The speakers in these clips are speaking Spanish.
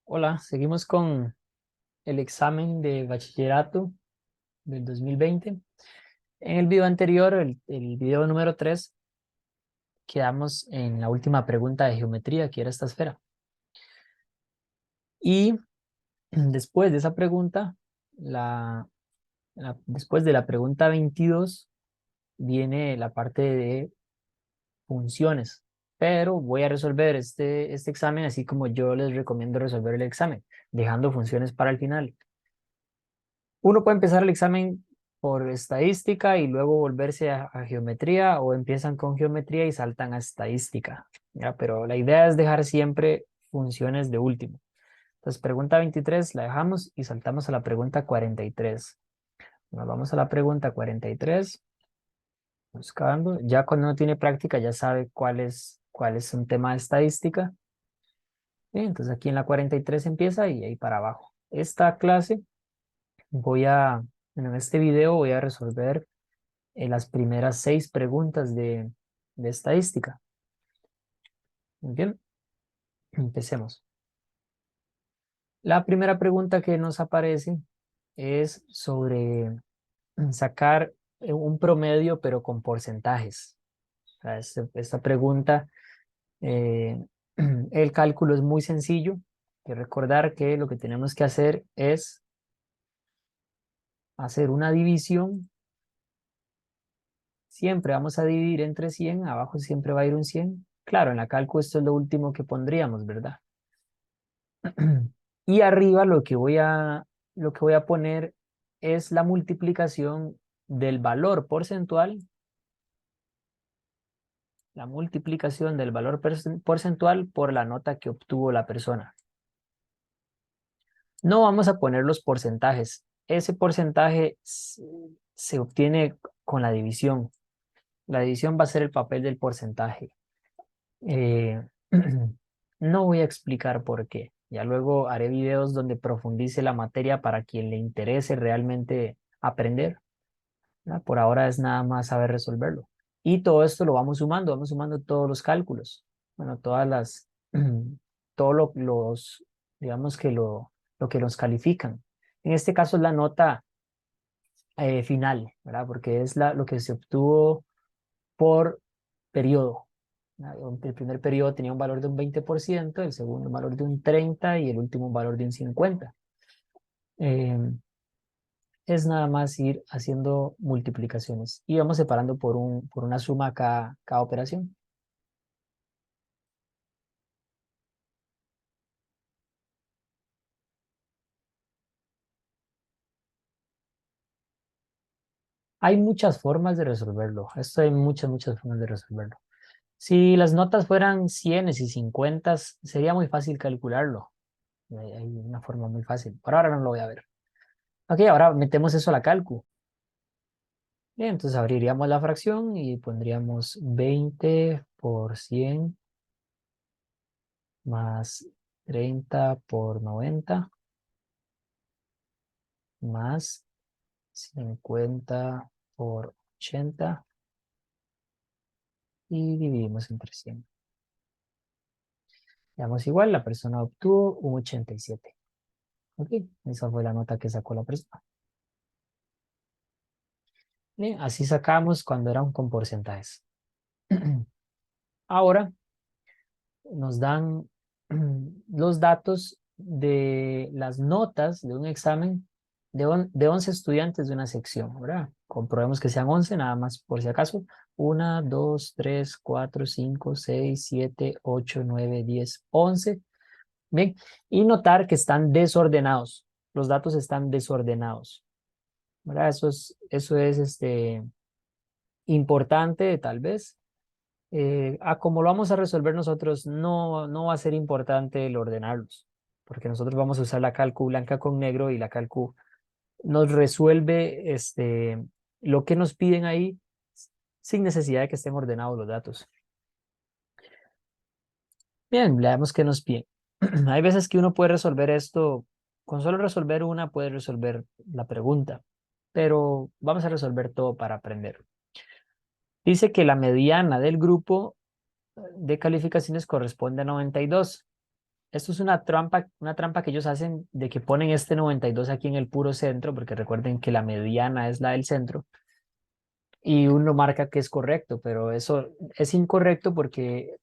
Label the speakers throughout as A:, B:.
A: Hola, seguimos con el examen de bachillerato del 2020. En el video anterior, el video número 3, quedamos en la última pregunta de geometría, que era esta esfera. Y después de esa pregunta, después de la pregunta 22, viene la parte de funciones. Pero voy a resolver este examen así como yo les recomiendo resolver el examen, dejando funciones para el final. Uno puede empezar el examen por estadística y luego volverse a geometría, o empiezan con geometría y saltan a estadística, ¿ya? Pero la idea es dejar siempre funciones de último. Entonces, pregunta 23 la dejamos y saltamos a la pregunta 43. Nos vamos a la pregunta 43, buscando. Ya cuando uno tiene práctica ya sabe cuál es un tema de estadística. Bien, entonces aquí en la 43 empieza y ahí para abajo. Esta clase en este video voy a resolver las primeras 6 preguntas de estadística. Muy bien, empecemos. La primera pregunta que nos aparece es sobre sacar un promedio, pero con porcentajes. O sea, esta pregunta, eh, el cálculo es muy sencillo. Hay que recordar que lo que tenemos que hacer es hacer una división. Siempre vamos a dividir entre 100, abajo siempre va a ir un 100. Claro, en la cálculo esto es lo último que pondríamos, ¿verdad? Y arriba lo que voy a poner es la multiplicación del valor porcentual, la multiplicación del valor porcentual por la nota que obtuvo la persona. No vamos a poner los porcentajes. Ese porcentaje se obtiene con la división. La división va a ser el papel del porcentaje. Eh, no voy a explicar por qué. Ya luego haré videos donde profundice la materia para quien le interese realmente aprender, ¿verdad? Por ahora es nada más saber resolverlo. Y todo esto lo vamos sumando todos los cálculos. Bueno, todos digamos que lo que nos califican. En este caso es la nota final, ¿verdad? Porque es lo que se obtuvo por periodo. El primer periodo tenía un valor de un 20%, el segundo un valor de un 30% y el último un valor de un 50%. Eh, es nada más ir haciendo multiplicaciones y vamos separando por una suma cada operación. Hay muchas formas de resolverlo. Esto hay muchas formas de resolverlo. Si las notas fueran 100 y 50, sería muy fácil calcularlo. Hay una forma muy fácil. Por ahora no lo voy a ver. Ok, ahora metemos eso a la cálculo. Bien, entonces abriríamos la fracción y pondríamos 20 por 100 más 30 por 90 más 50 por 80 y dividimos entre 100. Veamos igual, la persona obtuvo un 87. Ok, esa fue la nota que sacó la persona. Bien, así sacamos cuando eran con porcentajes. Ahora nos dan los datos de las notas de un examen de 11 estudiantes de una sección, ¿verdad? Comprobemos que sean 11, nada más por si acaso. 1, 2, 3, 4, 5, 6, 7, 8, 9, 10, 11. Bien, y notar que están desordenados. Los datos están desordenados, ¿verdad? Eso es importante, tal vez. Como lo vamos a resolver nosotros, no va a ser importante el ordenarlos, porque nosotros vamos a usar la calcu blanca con negro y la calcu nos resuelve lo que nos piden ahí sin necesidad de que estén ordenados los datos. Bien, veamos qué nos piden. Hay veces que uno puede resolver esto, con solo resolver una puede resolver la pregunta, pero vamos a resolver todo para aprender. Dice que la mediana del grupo de calificaciones corresponde a 92. Esto es una trampa que ellos hacen de que ponen este 92 aquí en el puro centro, porque recuerden que la mediana es la del centro, y uno marca que es correcto, pero eso es incorrecto porque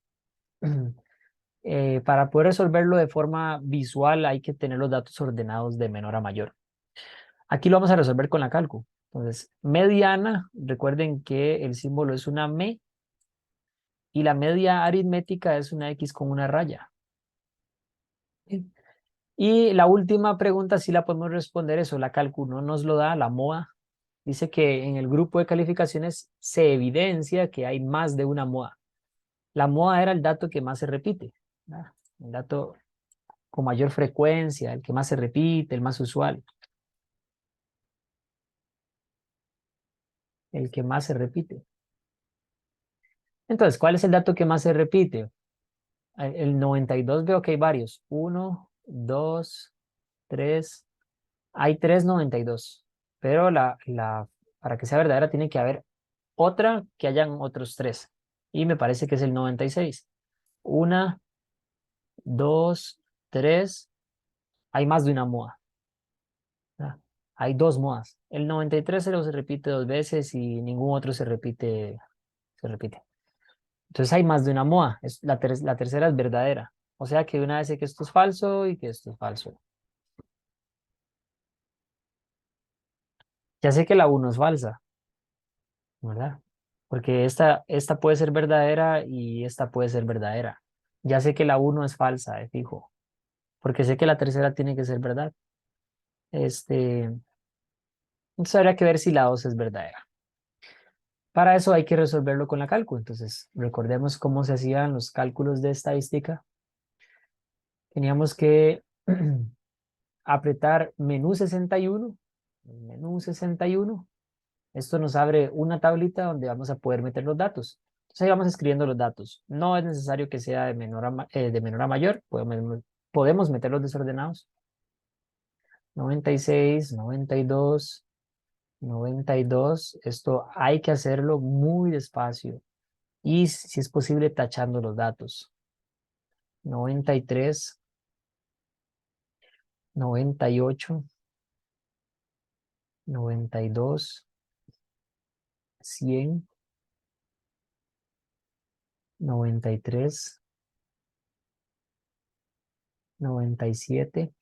A: para poder resolverlo de forma visual hay que tener los datos ordenados de menor a mayor. Aquí lo vamos a resolver con la cálculo. Entonces, mediana, recuerden que el símbolo es una M y la media aritmética es una X con una raya. Bien. Y la última pregunta sí la podemos responder eso, la cálculo no nos lo da, la MOA. Dice que en el grupo de calificaciones se evidencia que hay más de una MOA. La MOA era el dato que más se repite, ¿verdad? El dato con mayor frecuencia, el que más se repite, el más usual, el que más se repite. Entonces, ¿cuál es el dato que más se repite? El 92 veo que hay varios. Uno, dos, tres. Hay tres 92. Pero para que sea verdadera tiene que haber otra que hayan otros tres. Y me parece que es el 96. Una, dos, tres. Hay más de una MOA. ¿Verdad? Hay dos MOAs. El 93 se repite dos veces y ningún otro se repite. Se repite. Entonces hay más de una MOA. La tercera es verdadera. O sea que de una vez sé que esto es falso y que esto es falso. Ya sé que la uno es falsa, ¿verdad? Porque esta puede ser verdadera y esta puede ser verdadera. Ya sé que la uno es falsa, de fijo. Porque sé que la tercera tiene que ser verdad. Este, entonces habría que ver si la dos es verdadera. Para eso hay que resolverlo con la cálculo. Entonces, recordemos cómo se hacían los cálculos de estadística. Teníamos que apretar menú 61. Menú 61. Esto nos abre una tablita donde vamos a poder meter los datos. Entonces ahí vamos escribiendo los datos. No es necesario que sea de menor a mayor. Podemos meterlos desordenados. 96, 92, 92. Esto hay que hacerlo muy despacio. Y si es posible, tachando los datos. 93, 98, 92, 100, 93, 97,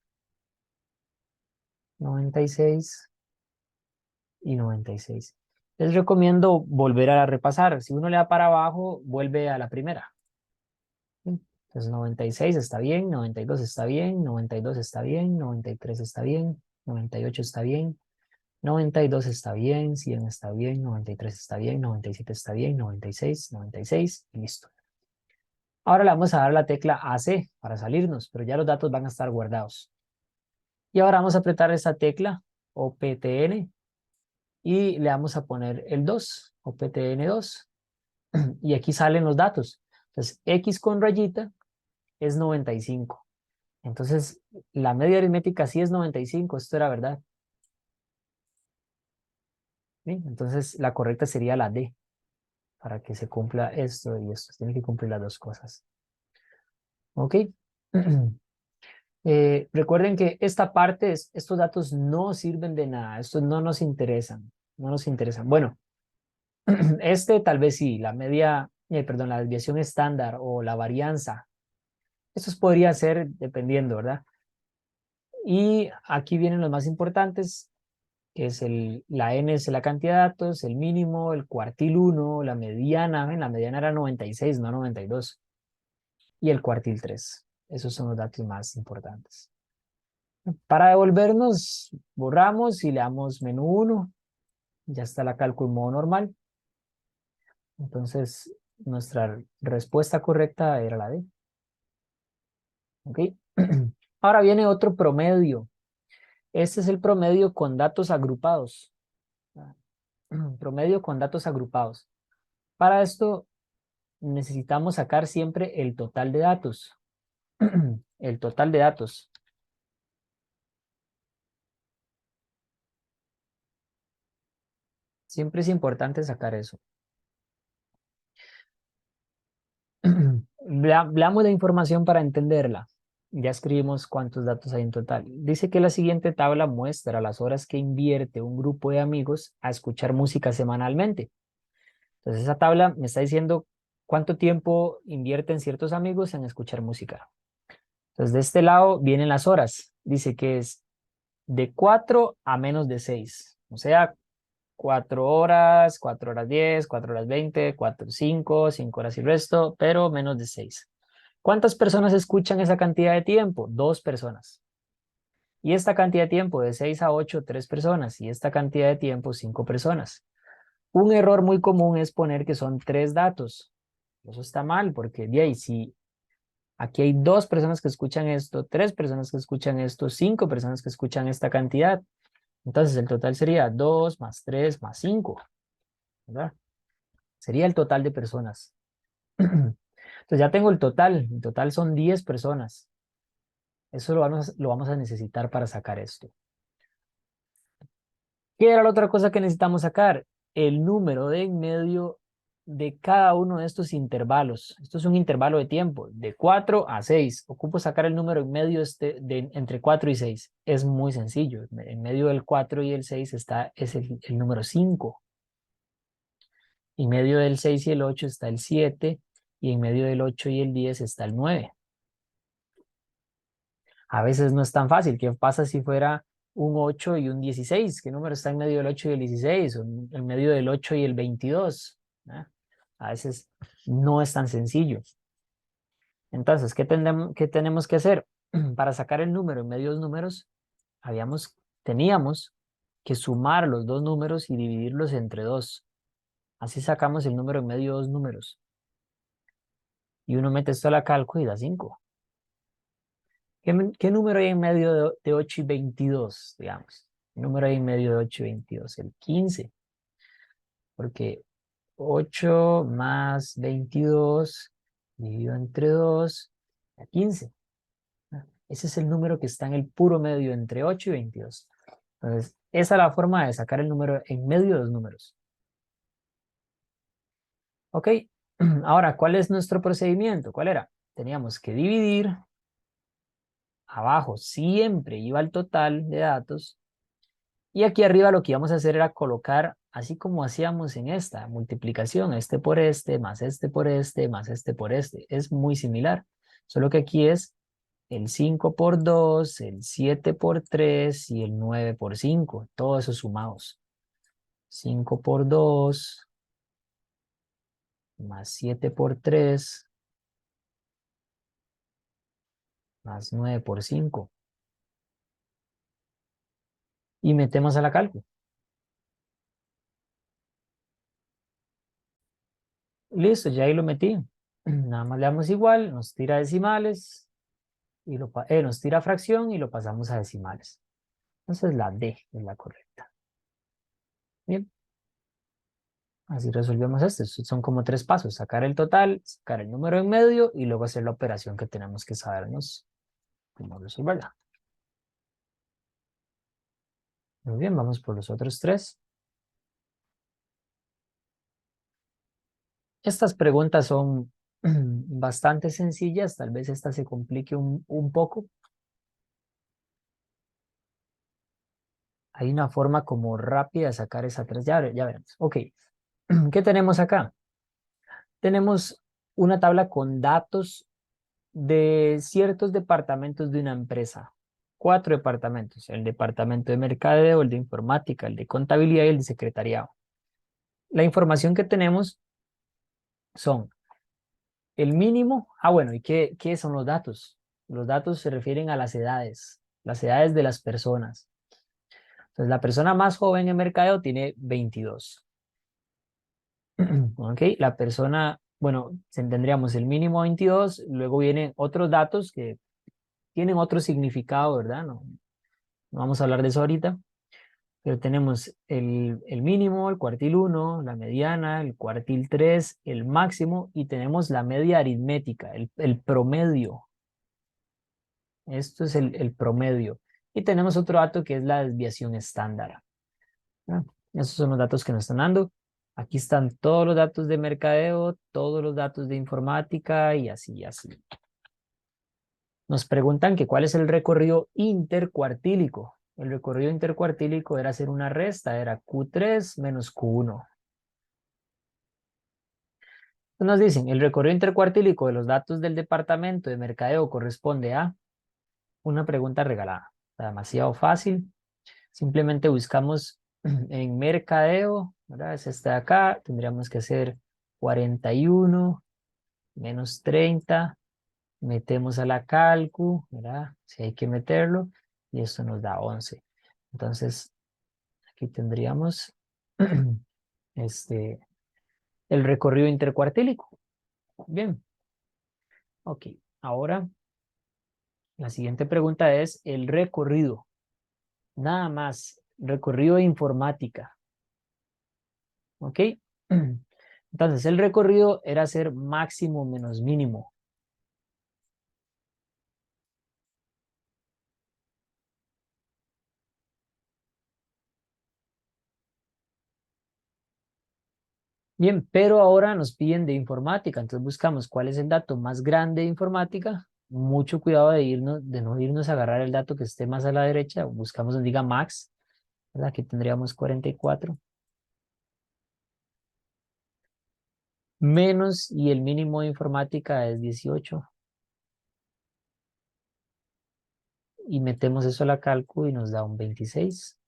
A: 96 y 96. Les recomiendo volver a repasar. Si uno le da para abajo, vuelve a la primera. ¿Sí? Entonces 96 está bien, 92 está bien, 92 está bien, 93 está bien, 98 está bien, 92 está bien, 100 está bien, 93 está bien, 97 está bien, 96, 96 y listo. Ahora le vamos a dar la tecla AC para salirnos, pero ya los datos van a estar guardados. Y ahora vamos a apretar esta tecla OPTN y le vamos a poner el 2, OPTN2. Y aquí salen los datos. Entonces, X con rayita es 95. Entonces, la media aritmética sí es 95, esto era verdad. ¿Sí? Entonces, la correcta sería la D, para que se cumpla esto y esto. Tiene que cumplir las dos cosas. ¿Ok? Recuerden que esta parte, estos datos no sirven de nada, estos no nos interesan, no nos interesan. Bueno, este tal vez sí, perdón, la desviación estándar o la varianza. Estos podría ser dependiendo, ¿verdad? Y aquí vienen los más importantes, que es la n es la cantidad de datos, el mínimo, el cuartil 1, la mediana, ¿ven? La mediana era 96, no 92, y el cuartil 3. Esos son los datos más importantes. Para devolvernos, borramos y le damos menú 1. Ya está la cálculo en modo normal. Entonces, nuestra respuesta correcta era la D. ¿Ok? Ahora viene otro promedio. Este es el promedio con datos agrupados. Promedio con datos agrupados. Para esto necesitamos sacar siempre el total de datos. El total de datos. Siempre es importante sacar eso. Veamos la información para entenderla. Ya escribimos cuántos datos hay en total. Dice que la siguiente tabla muestra las horas que invierte un grupo de amigos a escuchar música semanalmente. Entonces esa tabla me está diciendo cuánto tiempo invierten ciertos amigos en escuchar música. Entonces de este lado vienen las horas. Dice que es de 4 a menos de 6. O sea, 4 horas, 4 horas 10, 4 horas 20, 4, 5 horas y resto, pero menos de 6. ¿Cuántas personas escuchan esa cantidad de tiempo? 2 personas. Y esta cantidad de tiempo de 6 a 8, 3 personas. Y esta cantidad de tiempo, 5 personas. Un error muy común es poner que son 3 datos. Eso está mal porque de ahí si aquí hay 2 personas que escuchan esto, 3 personas que escuchan esto, 5 personas que escuchan esta cantidad. Entonces el total sería 2 más 3 más 5, ¿verdad? Sería el total de personas. Entonces ya tengo el total son 10 personas. Eso lo vamos a necesitar para sacar esto. ¿Qué era la otra cosa que necesitamos sacar? El número de en medio de cada uno de estos intervalos. Esto es un intervalo de tiempo, de 4 a 6. Ocupo sacar el número en medio entre 4 y 6. Es muy sencillo. En medio del 4 y el 6 es el número 5. En medio del 6 y el 8 está el 7. Y en medio del 8 y el 10 está el 9. A veces no es tan fácil. ¿Qué pasa si fuera un 8 y un 16? ¿Qué número está en medio del 8 y el 16? ¿O en medio del 8 y el 22? ¿Ah? A veces no es tan sencillo. Entonces, ¿qué tenemos que hacer? Para sacar el número en medio de los números, teníamos que sumar los dos números y dividirlos entre 2. Así sacamos el número en medio de dos números. Y uno mete esto a la calco y da 5. ¿Qué número hay en medio de 8 y 22, digamos? ¿Qué número hay en medio de 8 y 22? El 15, porque 8 más 22 dividido entre 2 da 15. Ese es el número que está en el puro medio entre 8 y 22. Entonces, esa es la forma de sacar el número en medio de los números. Ok, ahora, ¿cuál es nuestro procedimiento? ¿Cuál era? Teníamos que dividir, abajo siempre iba el total de datos. Y aquí arriba lo que íbamos a hacer era colocar, así como hacíamos en esta multiplicación, este por este, más este por este, más este por este. Es muy similar, solo que aquí es el 5 por 2, el 7 por 3 y el 9 por 5, todos esos sumados. 5 por 2 más 7 por 3 más 9 por 5. Y metemos a la cálculo. Listo, ya ahí lo metí. Nada más le damos igual, nos tira decimales, y nos tira fracción y lo pasamos a decimales. Entonces la D es la correcta. Bien, así resolvemos esto. Son como 3 pasos: sacar el total, sacar el número en medio y luego hacer la operación que tenemos que sabernos cómo resolverla. Muy bien, vamos por los otros 3. Estas preguntas son bastante sencillas, tal vez esta se complique un poco. Hay una forma como rápida de sacar esa 3. Ya veremos. Ok, ¿qué tenemos acá? Tenemos una tabla con datos de ciertos departamentos de una empresa. 4 departamentos: el departamento de mercadeo, el de informática, el de contabilidad y el de secretariado. La información que tenemos son el mínimo. Bueno, ¿y qué son los datos? Los datos se refieren a las edades de las personas. Entonces, la persona más joven en mercadeo tiene 22. ¿Ok? La persona, bueno, tendríamos el mínimo 22, luego vienen otros datos que tienen otro significado, ¿verdad? No vamos a hablar de eso ahorita, pero tenemos el mínimo, el cuartil 1, la mediana, el cuartil 3, el máximo, y tenemos la media aritmética, el promedio. Esto es el promedio. Y tenemos otro dato que es la desviación estándar. ¿No? Esos son los datos que nos están dando. Aquí están todos los datos de mercadeo, todos los datos de informática y así, así. Nos preguntan que cuál es el recorrido intercuartílico. El recorrido intercuartílico era hacer una resta, era Q3 menos Q1. Nos dicen, el recorrido intercuartílico de los datos del departamento de mercadeo corresponde a una pregunta regalada. Está demasiado fácil. Simplemente buscamos en mercadeo, ¿verdad? Es este de acá. Tendríamos que hacer 41 menos 30. Metemos a la calcu, ¿verdad? Si hay que meterlo. Y esto nos da 11. Entonces, aquí tendríamos este, el recorrido intercuartílico. Bien, ok. Ahora, la siguiente pregunta es el recorrido. Nada más, recorrido de informática. ¿Ok? Entonces, el recorrido era hacer máximo menos mínimo. Bien, pero ahora nos piden de informática, entonces buscamos cuál es el dato más grande de informática. Mucho cuidado de no irnos a agarrar el dato que esté más a la derecha. Buscamos donde diga max, ¿verdad? Aquí tendríamos 44. Menos, y el mínimo de informática es 18. Y metemos eso a la calcu y nos da un 26.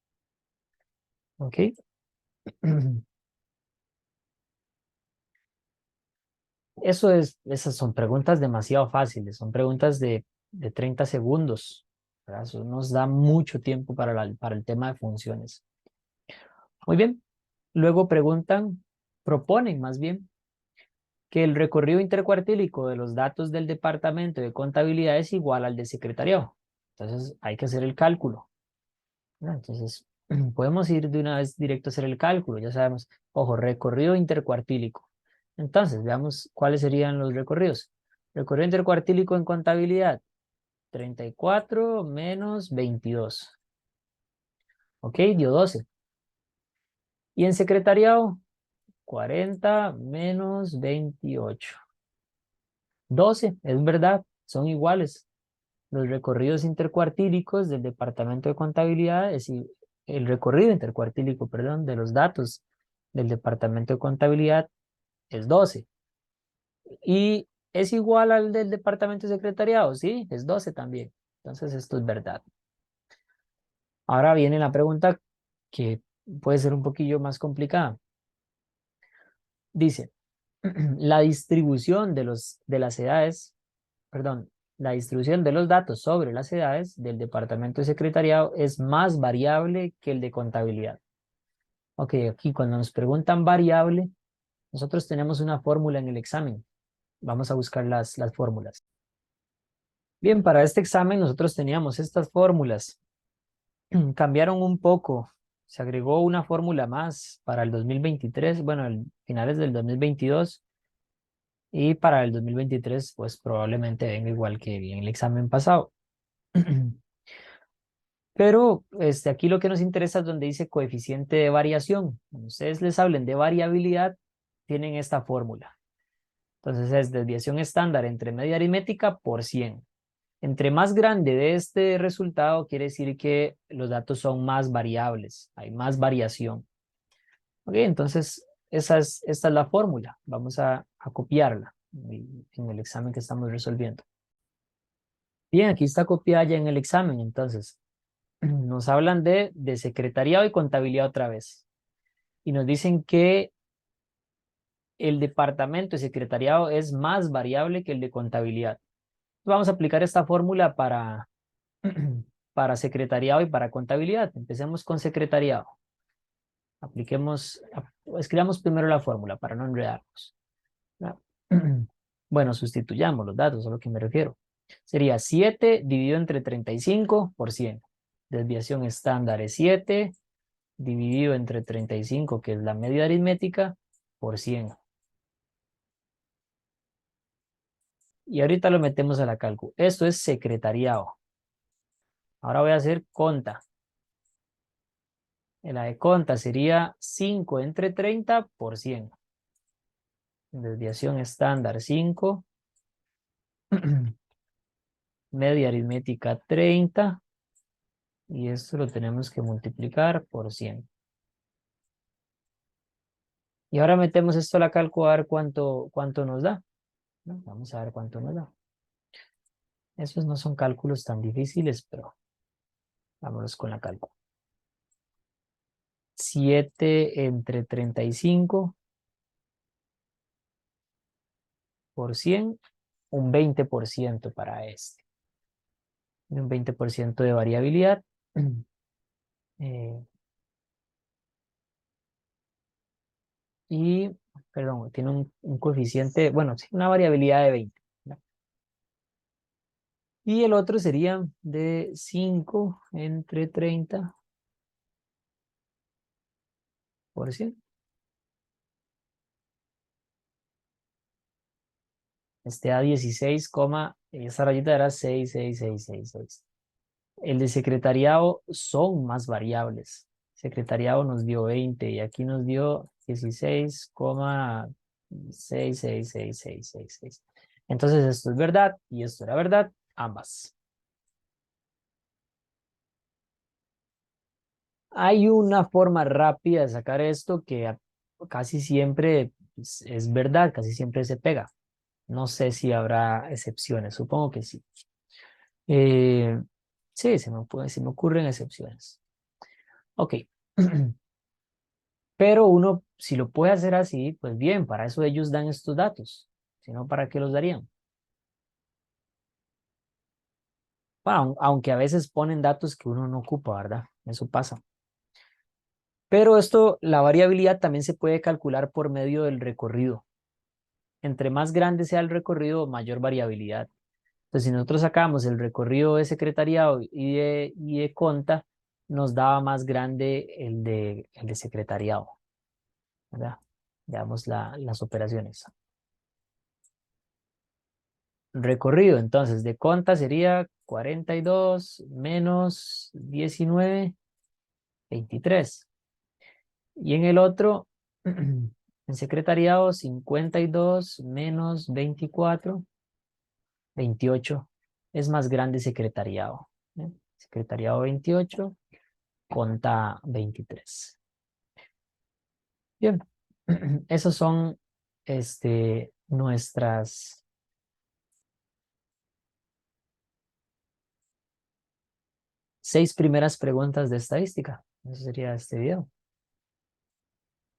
A: ¿Ok? Esas son preguntas demasiado fáciles, son preguntas de 30 segundos, ¿verdad? Eso nos da mucho tiempo para el tema de funciones. Muy bien, luego proponen más bien, que el recorrido intercuartílico de los datos del departamento de contabilidad es igual al de secretariado. Entonces hay que hacer el cálculo, ¿no? Entonces podemos ir de una vez directo a hacer el cálculo, ya sabemos, ojo, recorrido intercuartílico. Entonces veamos cuáles serían los recorridos. Recorrido intercuartílico en contabilidad, 34 menos 22. Ok, dio 12. Y en secretariado, 40 menos 28. 12, es verdad, son iguales. Los recorridos intercuartílicos del departamento de contabilidad el recorrido intercuartílico, perdón, de los datos del departamento de contabilidad es 12. Y es igual al del departamento de secretariado, sí, es 12 también. Entonces esto es verdad. Ahora viene la pregunta que puede ser un poquillo más complicada. Dice, la distribución de las edades, perdón, la distribución de los datos sobre las edades del departamento de secretariado es más variable que el de contabilidad. Ok, aquí cuando nos preguntan variable, nosotros tenemos una fórmula en el examen. Vamos a buscar las fórmulas. Bien, para este examen nosotros teníamos estas fórmulas. Cambiaron un poco. Se agregó una fórmula más para el 2023, bueno, finales del 2022. Y para el 2023, pues probablemente venga igual que en el examen pasado. Pero aquí lo que nos interesa es donde dice coeficiente de variación. Cuando ustedes les hablen de variabilidad, tienen esta fórmula. Entonces es desviación estándar entre media aritmética por 100. Entre más grande de este resultado, quiere decir que los datos son más variables, hay más variación. Ok, entonces esta es la fórmula. Vamos a copiarla en el examen que estamos resolviendo. Bien, aquí está copiada ya en el examen, entonces. Nos hablan de secretariado y contabilidad otra vez. Y nos dicen que el departamento de secretariado es más variable que el de contabilidad. Vamos a aplicar esta fórmula para secretariado y para contabilidad. Empecemos con secretariado. Escribamos primero la fórmula para no enredarnos. ¿No? Bueno, sustituyamos los datos, a lo que me refiero. Sería 7 dividido entre 35 por 100. Desviación estándar es 7 dividido entre 35, que es la media aritmética, por 100. Y ahorita lo metemos a la cálculo. Esto es secretariado. Ahora voy a hacer conta. En la de conta sería 5 entre 30 por 100. Desviación estándar 5 media aritmética 30, y esto lo tenemos que multiplicar por 100. Y ahora metemos esto a la calculadora, cuánto nos da, ¿no? Vamos a ver cuánto nos da. Esos no son cálculos tan difíciles, pero vámonos con la cálculo. 7 entre 35 por 100, un 20% para este. Un 20% de variabilidad. Eh, y, perdón, tiene un coeficiente, bueno, sí, una variabilidad de 20, ¿no? Y el otro sería de 5 entre 30%. Este da 16, esa rayita era 6, 6, 6, 6, 6. El de secretariado son más variables. Secretariado nos dio 20 y aquí nos dio 16,66666. Entonces esto es verdad y esto era verdad, ambas. Hay una forma rápida de sacar esto que casi siempre es verdad, casi siempre se pega. No sé si habrá excepciones, supongo que sí. Eh, sí, se me ocurren excepciones. Ok. Pero uno, si lo puede hacer así, pues bien, para eso ellos dan estos datos. Si no, ¿para qué los darían? Bueno, aunque a veces ponen datos que uno no ocupa, ¿verdad? Eso pasa. Pero esto, la variabilidad también se puede calcular por medio del recorrido. Entre más grande sea el recorrido, mayor variabilidad. Entonces, si nosotros sacamos el recorrido de secretariado y de conta, nos daba más grande el de secretariado, ¿verdad? Veamos las operaciones. Recorrido, entonces, de conta sería 42 menos 19, 23. Y en el otro, en secretariado, 52 menos 24, 28. Es más grande secretariado, ¿eh? Secretariado 28, conta 23. Bien, esos son nuestras 6 primeras preguntas de estadística. Eso sería este video.